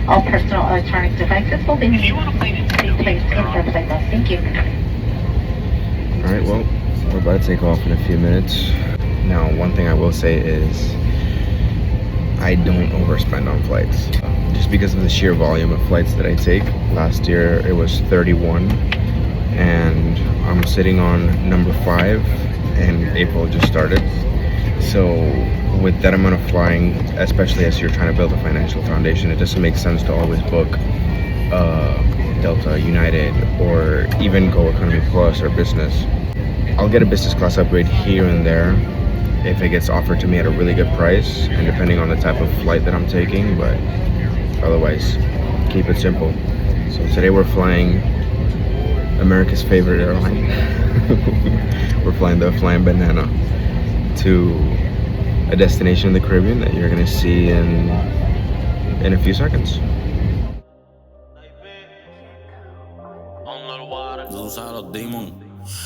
All personal electronic devices will be placed inside the flight bus. Thank you. Alright, well, we're about to take off in a few minutes. Now, one thing I will say is I don't overspend on flights. Just because of the sheer volume of flights that I take. Last year it was 31 and I'm sitting on number 5 and April just started. So with that amount of flying, especially as you're trying to build a financial foundation, it doesn't make sense to always book Delta, United, or even go Economy Plus or Business. I'll get a business class upgrade here and there if it gets offered to me at a really good price and depending on the type of flight that I'm taking, but otherwise, keep it simple. So today we're flying America's favorite airline. We're flying the Flying Banana to a destination in the Caribbean that you're gonna see in a few seconds.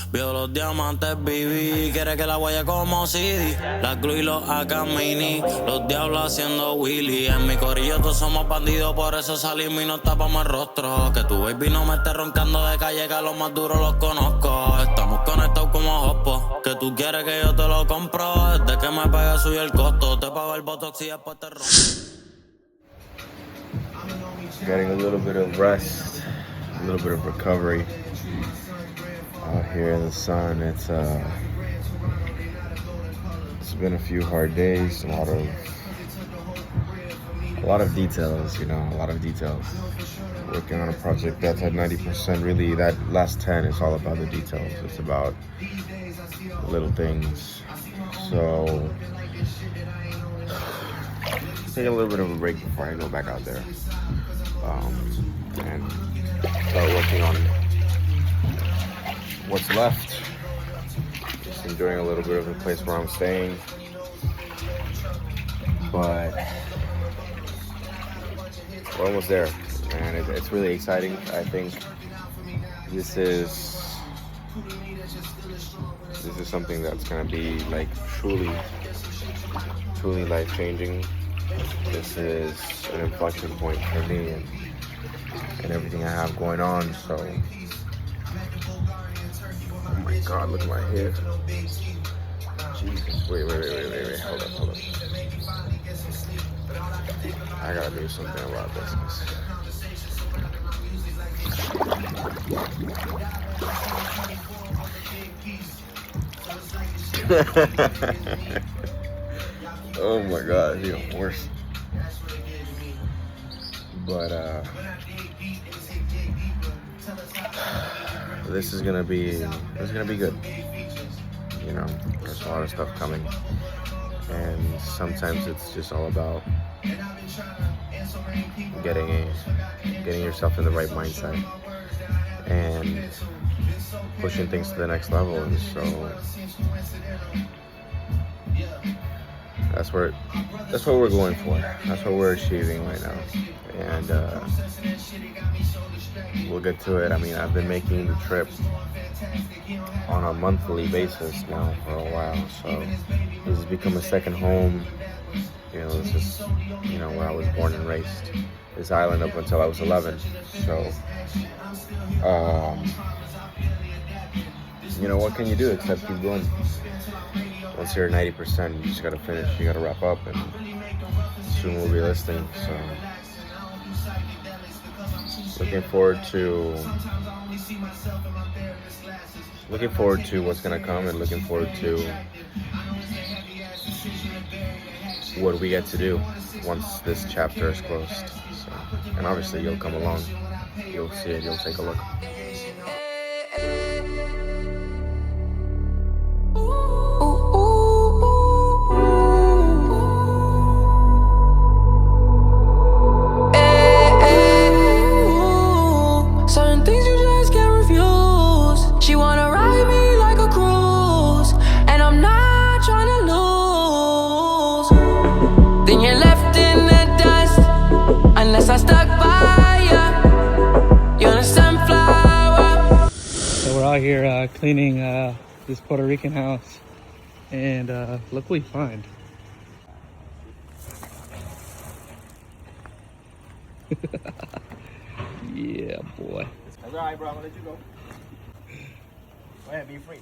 Vio los diamantes, viví, quiere que la guaya como CD. La glue y los AK mini, los diablos haciendo Willy. En mi corillo todos somos bandidos, por eso salimos y nos tapamos el rostro. Que tu baby no me esté roncando de calle, que a los más duros los conozco. Estamos conectados como hoppo, que tú quieres que yo te lo compro. Desde que me pegue subió el costo, te pago el botox y después te rompo. Getting a little bit of rest, a little bit of recovery. Out here in the sun, it's been a few hard days, a lot of details, a lot of details. Working on a project that's at 90%, really that last 10 is all about the details. It's about the little things. So take a little bit of a break before I go back out there and start working on what's left. Just enjoying a little bit of the place where I'm staying, but we're almost there, and it's really exciting. I think this is something that's gonna be like truly life-changing. This is an inflection point for me and everything I have going on. So oh my God, look at my hair. Jesus, wait, hold up. I gotta do something about this. Oh my God, it's even worse. But this is gonna be good. There's a lot of stuff coming, and sometimes it's just all about getting yourself in the right mindset and pushing things to the next level. And so that's what we're going for. That's what we're achieving right now, and we'll get to it. I mean, I've been making the trip on a monthly basis now for a while, so this has become a second home. This is where I was born and raised, this island, up until I was 11. So what can you do except keep going? Once you're at 90%, you just gotta finish, you gotta wrap up, and soon we'll be listing. So looking forward to what's gonna come, and looking forward to what we get to do once this chapter is closed. So, and obviously you'll come along, you'll see it, you'll take a look. Here cleaning this Puerto Rican house, and look what we find. Yeah, boy. That's all right, bro. I'm gonna let you go. Go ahead, be free.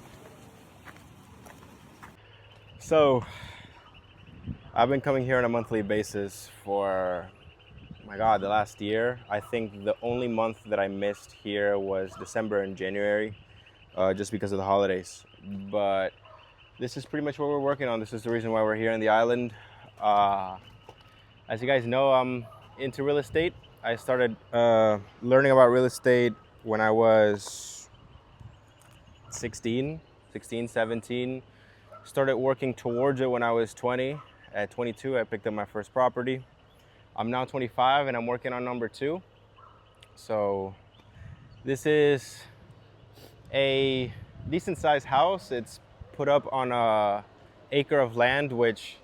So, I've been coming here on a monthly basis for, my God, the last year. I think the only month that I missed here was December and January, just because of the holidays. But this is pretty much what we're working on. This is the reason why we're here in the island. As you guys know, I'm into real estate. I started learning about real estate when I was 16, 17. Started working towards it when I was 20. At 22, I picked up my first property. I'm now 25 and I'm working on number 2. So this is a decent sized house. It's put up on a acre of land, which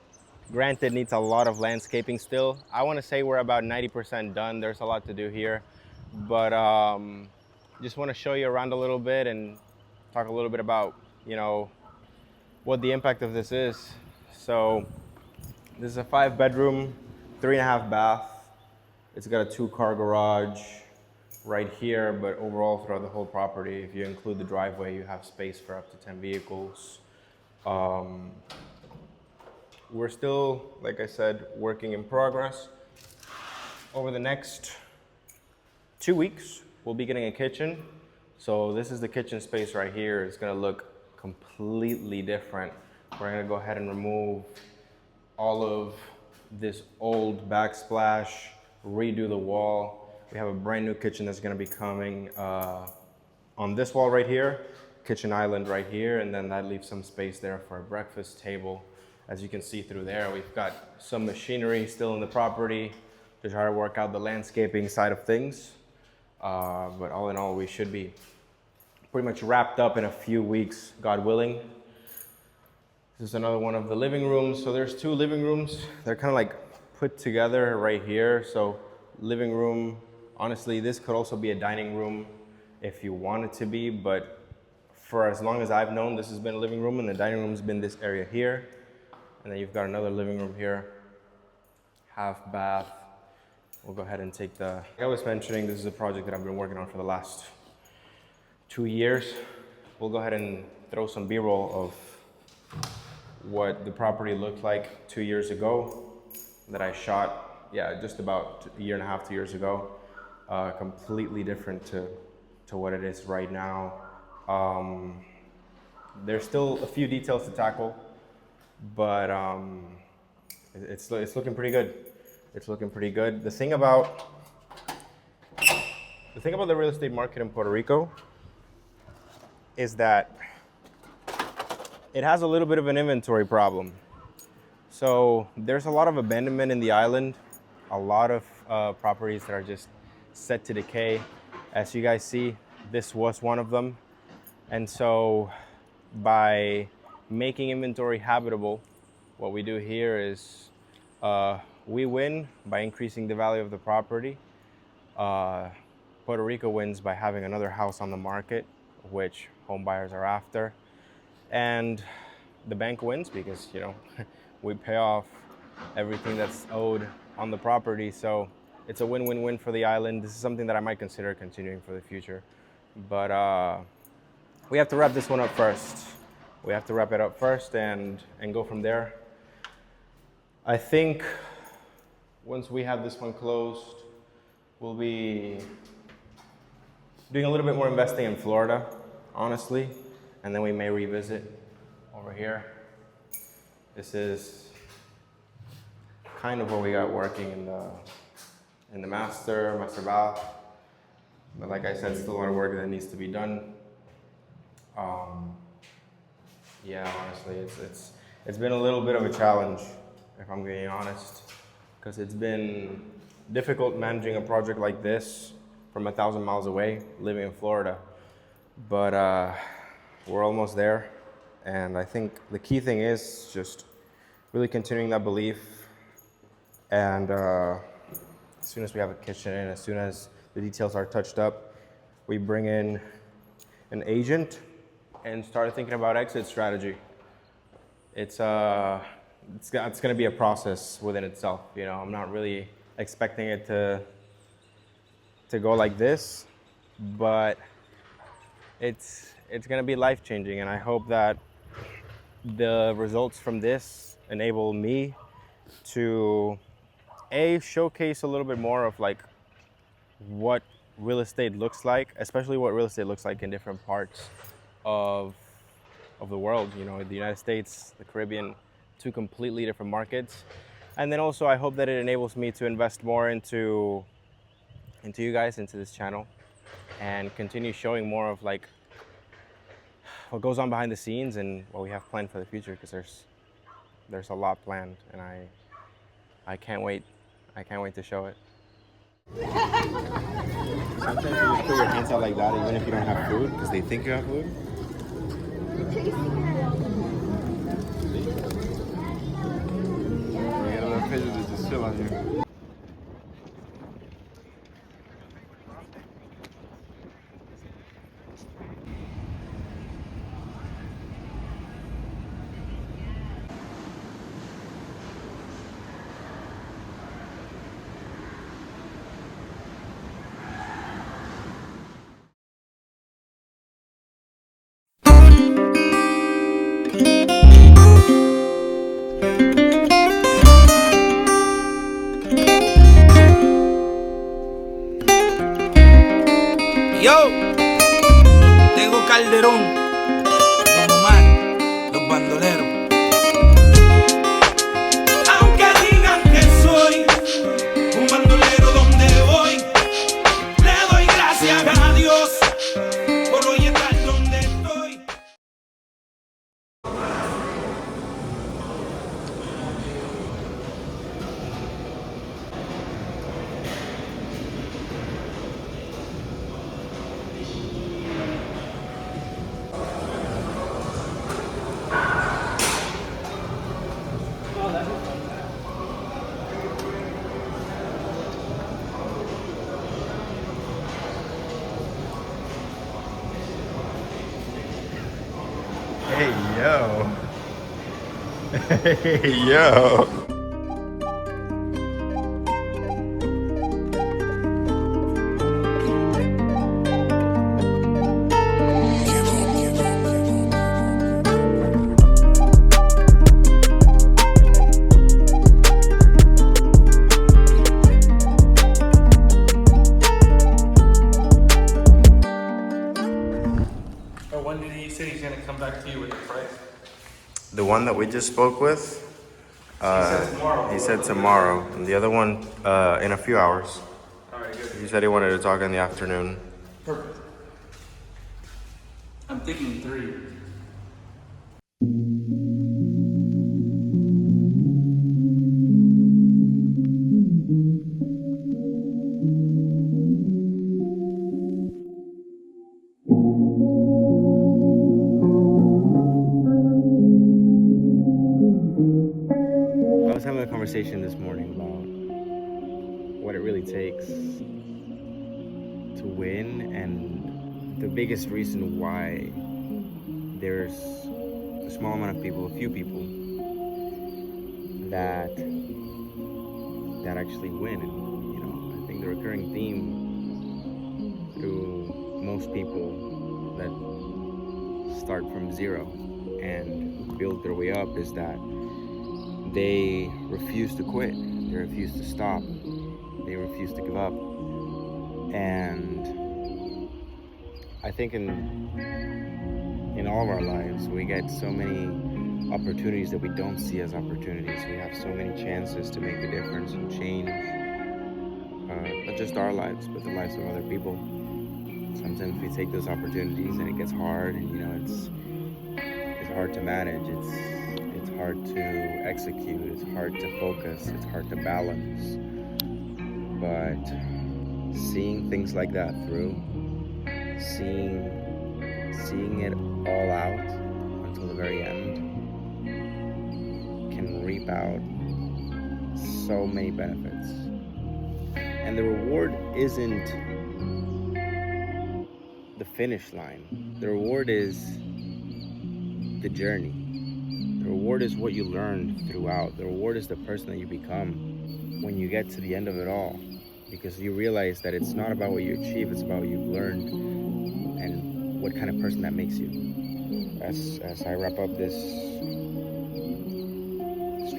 granted needs a lot of landscaping still. I want to say we're about 90% done. There's a lot to do here, but just want to show you around a little bit and talk a little bit about, you know, what the impact of this is. So this is a 5-bedroom, 3.5 bath. It's got a 2-car garage right here, but overall throughout the whole property, if you include the driveway, you have space for up to 10 vehicles. We're still, like I said, working in progress. Over the next 2 weeks, we'll be getting a kitchen. So this is the kitchen space right here. It's gonna look completely different. We're gonna go ahead and remove all of this old backsplash, redo the wall. We have a brand new kitchen that's gonna be coming on this wall right here, kitchen island right here, and then that leaves some space there for a breakfast table. As you can see through there, we've got some machinery still in the property to try to work out the landscaping side of things. But all in all, we should be pretty much wrapped up in a few weeks, God willing. This is another one of the living rooms. So there's 2 living rooms. They're kind of like put together right here. So living room, honestly, this could also be a dining room if you want it to be, but for as long as I've known, this has been a living room, and the dining room's been this area here. And then you've got another living room here, half bath. We'll go ahead and take like I was mentioning, this is a project that I've been working on for the last 2 years. We'll go ahead and throw some B-roll of what the property looked like 2 years ago that I shot, just about a year and a half, 2 years ago. Completely different to what it is right now. There's still a few details to tackle, but it's looking pretty good. It's looking pretty good. The thing about the real estate market in Puerto Rico is that it has a little bit of an inventory problem. So there's a lot of abandonment in the island, a lot of properties that are just set to decay. As you guys see, this was one of them. And so by making inventory habitable, what we do here is we win by increasing the value of the property. Puerto Rico wins by having another house on the market, which home buyers are after. And the bank wins because, you know, we pay off everything that's owed on the property. So it's a win-win-win for the island. This is something that I might consider continuing for the future. But we have to wrap this one up first. We have to wrap it up first and go from there. I think once we have this one closed, we'll be doing a little bit more investing in Florida, honestly, and then we may revisit over here. This is kind of what we got working in the master bath. But like I said, still a lot of work that needs to be done. Honestly, it's been a little bit of a challenge, if I'm being honest, because it's been difficult managing a project like this from 1,000 miles away, living in Florida. But we're almost there, and I think the key thing is just really continuing that belief. And as soon as we have a kitchen in, as soon as the details are touched up, we bring in an agent and start thinking about exit strategy. It's going to be a process within itself. You know, I'm not really expecting it to to go like this, but it's gonna be life-changing, and I hope that the results from this enable me to showcase a little bit more of like what real estate looks like, especially what real estate looks like in different parts of the world. You know, the United States, the Caribbean, two completely different markets. And then also I hope that it enables me to invest more into you guys, into this channel, and continue showing more of like what goes on behind the scenes and what we have planned for the future, because there's a lot planned, and I can't wait. I can't wait to show it. Sometimes you just put your hands out like that even if you don't have food, because they think you have food. You get a little picture to just chill on you. Yo, tengo Calderón, Don Omar, los bandoleros. Aunque digan que soy un bandolero donde voy, le doy gracias a Dios por hoy estar donde estoy. Hey yo. Hey yo. When did he say he's gonna come back to you with the price? The one that we just spoke with, he said tomorrow, and the other one in a few hours. Alright, good. He said he wanted to talk in the afternoon. Perfect. I'm thinking 3. I was having a conversation this morning about what it really takes to win, and the biggest reason why there's a small amount of people, a few people, that actually win. And, you know, I think the recurring theme through most people that start from zero and build their way up is that they refuse to quit, they refuse to stop, they refuse to give up. And I think in all of our lives, we get so many opportunities that we don't see as opportunities. We have so many chances to make a difference and change, not just our lives, but the lives of other people. Sometimes we take those opportunities and it gets hard, and you know, it's hard to manage, it's hard to execute, it's hard to focus, it's hard to balance. But seeing things like that through, seeing it all out until the very end, can reap out so many benefits. And the reward isn't the finish line. The reward is the journey. The reward is what you learned throughout. The reward is the person that you become when you get to the end of it all. because you realize that it's not about what you achieve, it's about what you've learned and what kind of person that makes you. As I wrap up this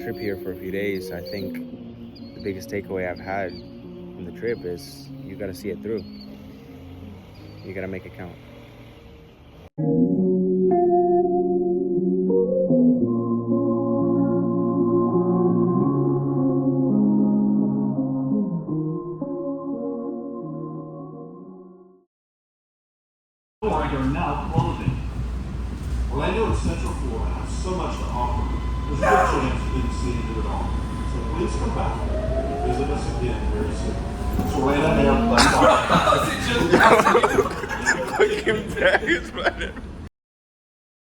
trip here for a few days, I think the biggest takeaway I've had from the trip is you gotta see it through. You gotta make it count. Are now closing. Orlando and Central Florida have so much to offer. There's a good chance you didn't see it at all. So please come back and visit us again very soon. It's Orlando Air. Fucking bags, man.